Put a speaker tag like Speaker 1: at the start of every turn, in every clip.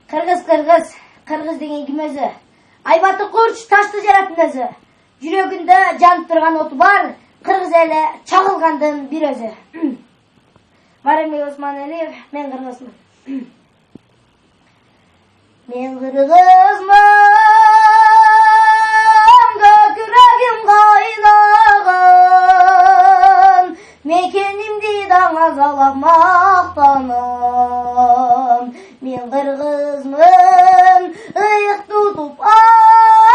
Speaker 1: Кыргыз деген ким өзү? Айбаты Курч ташты жараттын өзү. Жүрөгүндө жанып турган оту бар, кыргыз эле чагылгандын бир өзү. Барымбек Осмоналиев, мен кыргызмын. Мен кыргызмын, көкүрөгүм кайнаган, мекенимди даңазалап мактанам. Мен кыргызмын, ыйык тутуп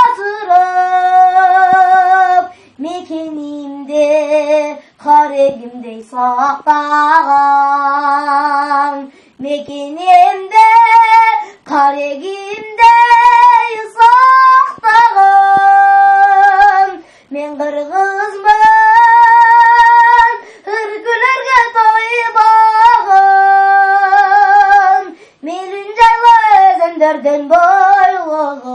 Speaker 1: асырап, мекенимде карегимдей сактаган. Мекенимде карегимдей сактаган. Мен кыргызмын, үркүлөргө тойбаган, мелин жайлы өзөндөрдөн бойгогон,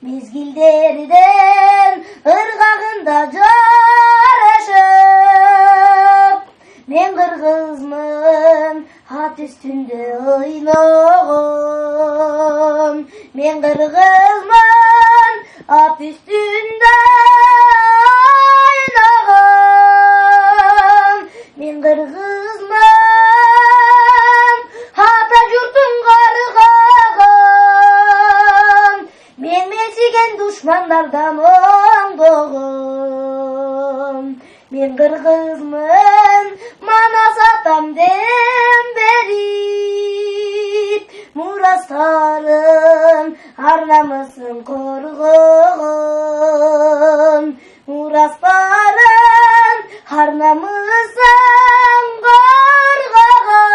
Speaker 1: мезгилдерден ыргагында жарашып. Мен кыргызмын, ат үстүндө ойногон. Мен кыргызмын, ат үстүндө ойногон. Мен кыргызмын, ата журтун каргаган, менсиген душмандардан оңдогон. Мен кыргызмын, Манас атамден берип, мурастарын ар намысын коргогон. Мурастарын ар намысын коргогон.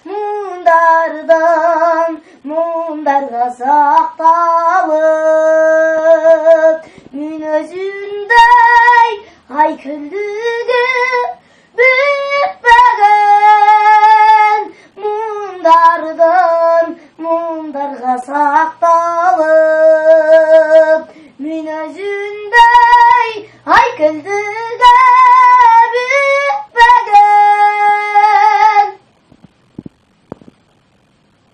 Speaker 1: Муундардан муундарга сакталып, мүнөзүндөй айкөлдүгү бүтпөгөн. Муундардан муундарга сакталып, мүнөзүндөй айкөлдүгү